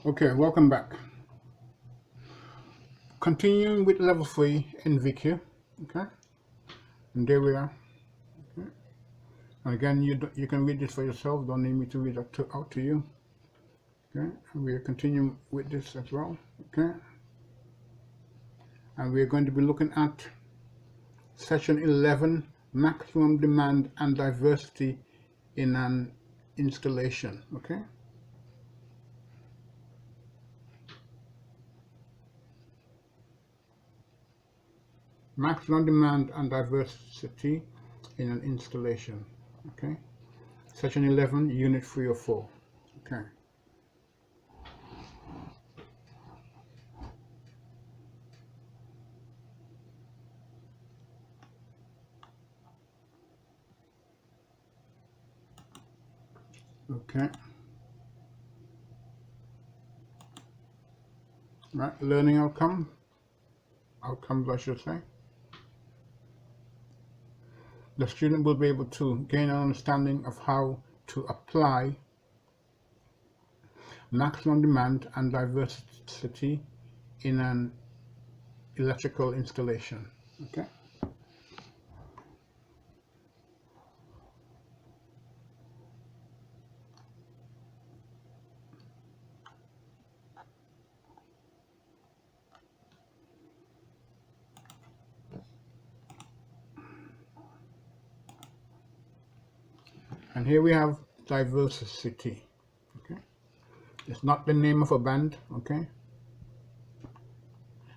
Okay, welcome back. Continuing with level 3 NVQ. Okay, and there we are. Okay. And again, you can read this for yourself. Don't need me to read out to you. Okay, and we are continuing with this as well. Okay, and we are going to be looking at section 11, maximum demand and diversity in an installation. Okay. Maximum demand and diversity in an installation. Okay. Section 11, Unit 304. Okay. Okay. Right. Learning outcomes, I should say. The student will be able to gain an understanding of how to apply maximum demand and diversity in an electrical installation. Okay. And here we have diversity. Okay. It's not the name of a band. Okay.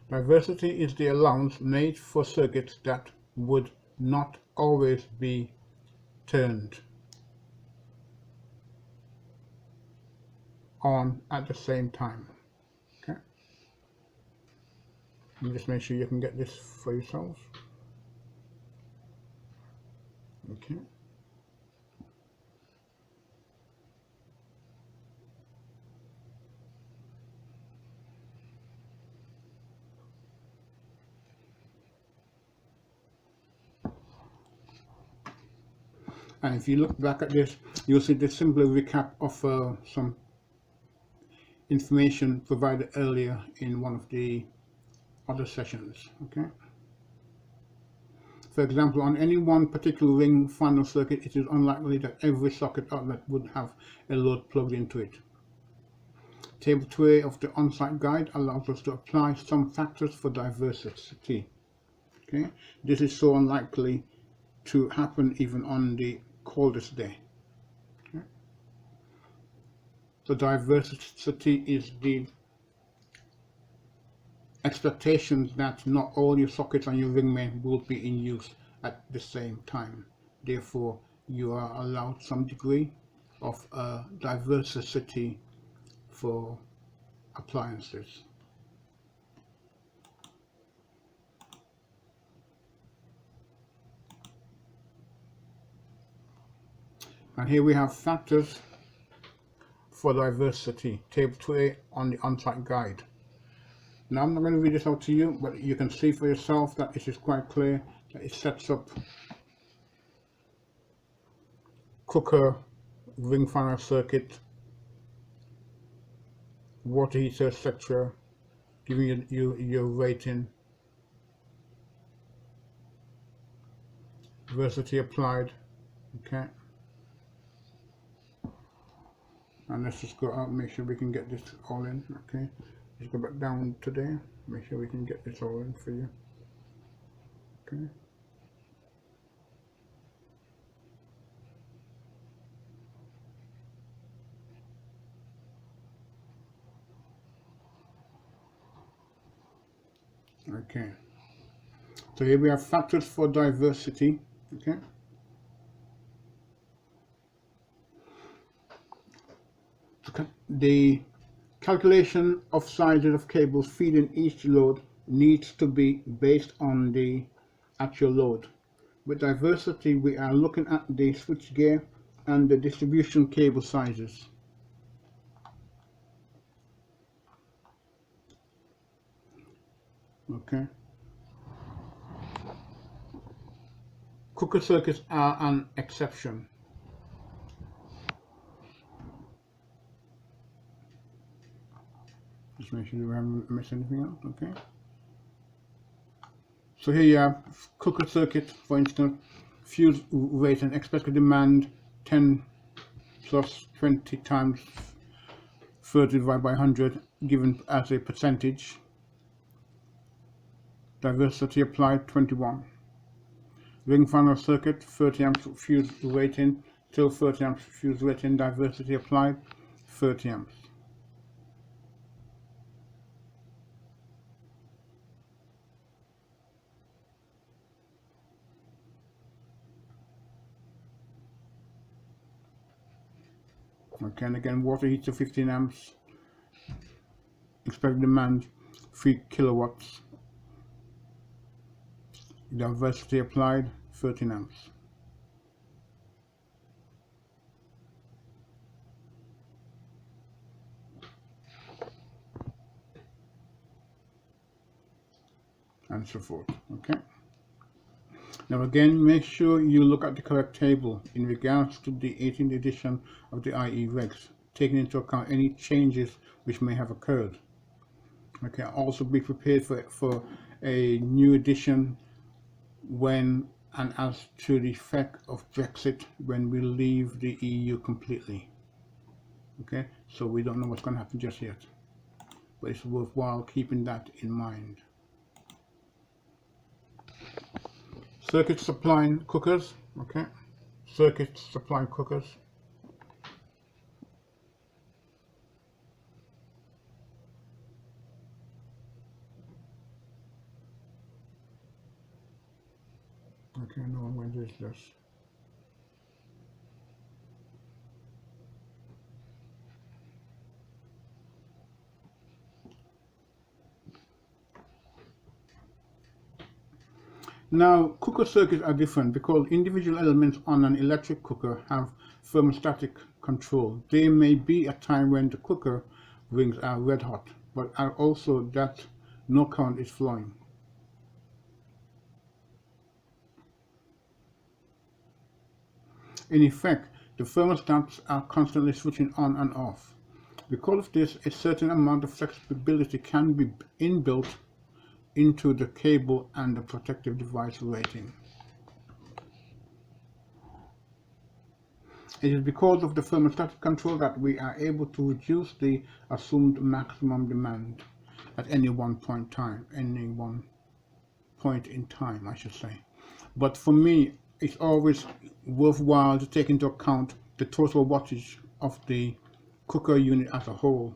Diversity is the allowance made for circuits that would not always be turned on at the same time. Okay. And just make sure you can get this for yourselves. Okay. And if you look back at this, you'll see the simple recap of some information provided earlier in one of the other sessions. Okay. For example, on any one particular ring final circuit, it is unlikely that every socket outlet would have a load plugged into it. Table 2A of the on-site guide allows us to apply some factors for diversity. Okay. This is so unlikely to happen even on the coldest day. Okay. So diversity is the expectations that not all your sockets on your ring main will be in use at the same time. Therefore, you are allowed some degree of diversity for appliances. And here we have factors for diversity, table 2A on the on-site guide. Now I'm not going to read this out to you, but you can see for yourself that it is quite clear that it sets up cooker, ring final circuit, water heater, etc., giving you your rating, diversity applied. Okay. And let's just go out and make sure we can get this all in. Okay. Just go back down to there. Make sure we can get this all in for you. Okay. Okay. So here we have factors for diversity. Okay. The calculation of sizes of cables feeding each load needs to be based on the actual load. With diversity, we are looking at the switchgear and the distribution cable sizes. Okay. Cooker circuits are an exception. Just make sure you haven't missed anything out. Okay. So here you have cooker circuit, for instance, fuse rate and expected demand 10 plus 20 times 30 divided by 100 given as a percentage. Diversity applied 21. Ring funnel circuit 30 amps fuse rating, still 30 amps fuse rating, diversity applied 30 amps. Okay, and again water heater 15 amps, expected demand 3 kilowatts, diversity applied 13 amps. And so forth. Okay. Now again, make sure you look at the correct table in regards to the 18th edition of the IE regs, taking into account any changes which may have occurred. Okay, also be prepared for a new edition when and as to the effect of Brexit when we leave the EU completely. Okay, so we don't know what's going to happen just yet, but it's worthwhile keeping that in mind. Circuit supplying cookers. Okay, circuit supplying cookers. Okay, no, I'm going to do this. Now, cooker circuits are different because individual elements on an electric cooker have thermostatic control. There may be a time when the cooker rings are red hot, but also that no current is flowing. In effect, the thermostats are constantly switching on and off. Because of this, a certain amount of flexibility can be inbuilt into the cable and the protective device rating. It is because of the thermostatic control that we are able to reduce the assumed maximum demand at any one point in time, I should say. But for me, it's always worthwhile to take into account the total wattage of the cooker unit as a whole,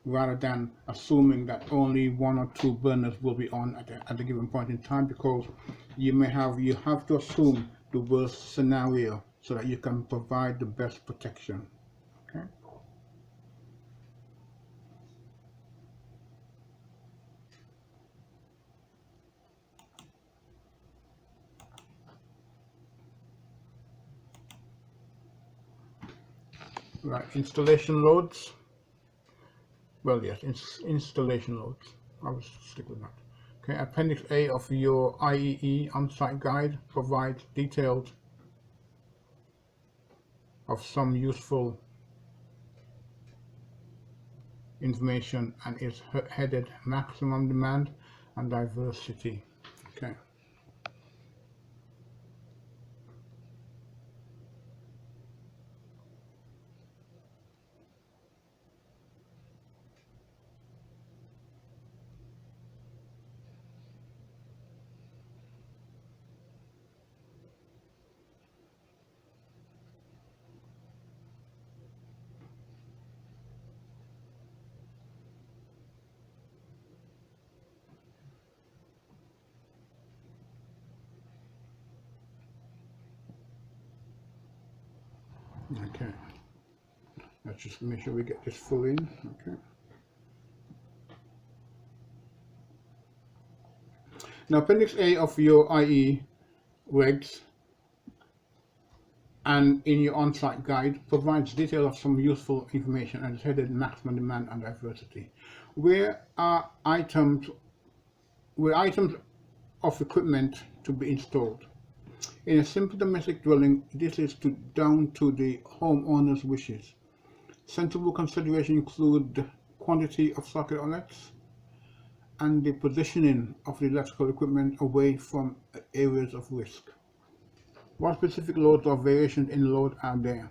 rather than assuming that only 1 or 2 burners will be on at a given point in time, because you have to assume the worst scenario so that you can provide the best protection. Okay. Right, installation loads. Well, yes, installation loads. I will stick with that. Okay, Appendix A of your IEE on-site guide provides details of some useful information and is headed maximum demand and diversity. Okay. Okay. Let's just make sure we get this full in. Okay. Now, Appendix A of your IE regs and in your on-site guide provides detail of some useful information and is headed maximum demand and diversity. Where are items of equipment to be installed? In a simple domestic dwelling, this is down to the homeowner's wishes. Sensible consideration include quantity of socket outlets, and the positioning of the electrical equipment away from areas of risk. What specific loads or variations in load are there?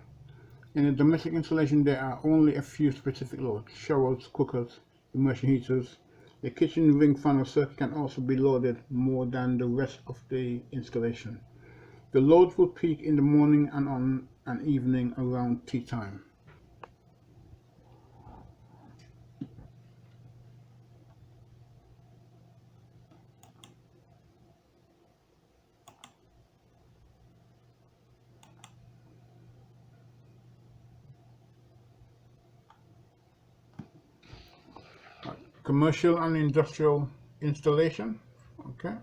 In a domestic installation, there are only a few specific loads: showers, cookers, immersion heaters. The kitchen ring funnel circuit can also be loaded more than the rest of the installation. The loads will peak in the morning and on an evening around tea time. Commercial and industrial installation. Okay.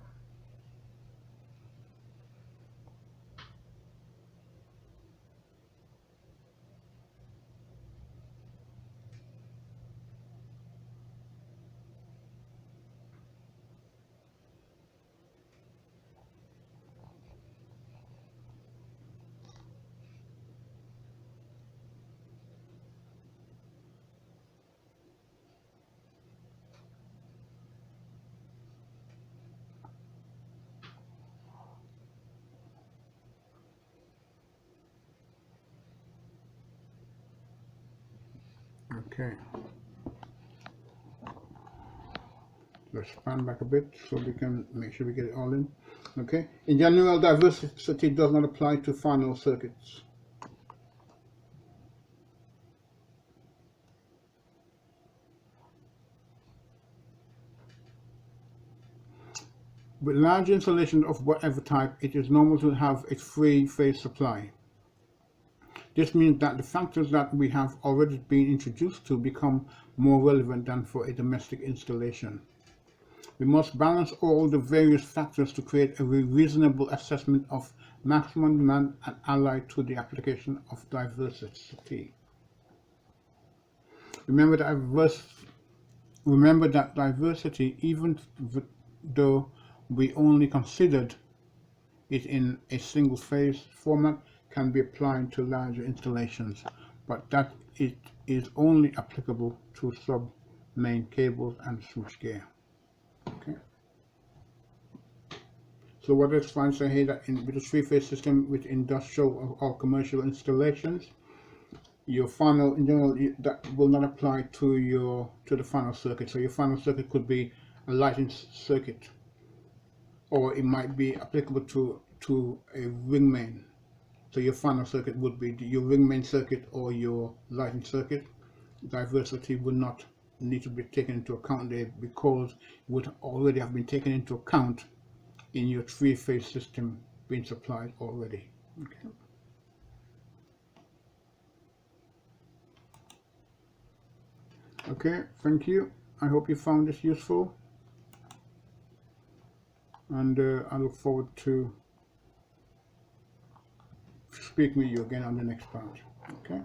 Okay. Let's span back a bit so we can make sure we get it all in. Okay. In general, diversity does not apply to final circuits. With large installations of whatever type, it is normal to have a three-phase supply. This means that the factors that we have already been introduced to become more relevant than for a domestic installation. We must balance all the various factors to create a reasonable assessment of maximum demand and allied to the application of diversity. Remember that diversity, even though we only considered it in a single phase format, can be applied to larger installations, but that it is only applicable to sub-main cables and switchgear. Okay. So what it's trying to say here, that with a three-phase system with industrial or commercial installations, your final, in general, that will not apply to the final circuit. So your final circuit could be a lighting circuit, or it might be applicable to a ring main. So your final circuit would be your ring main circuit or your lighting circuit. Diversity would not need to be taken into account there, because it would already have been taken into account in your three-phase system being supplied already. Okay. Okay, thank you. I hope you found this useful, and I look forward to speaking with you again on the next part. Okay.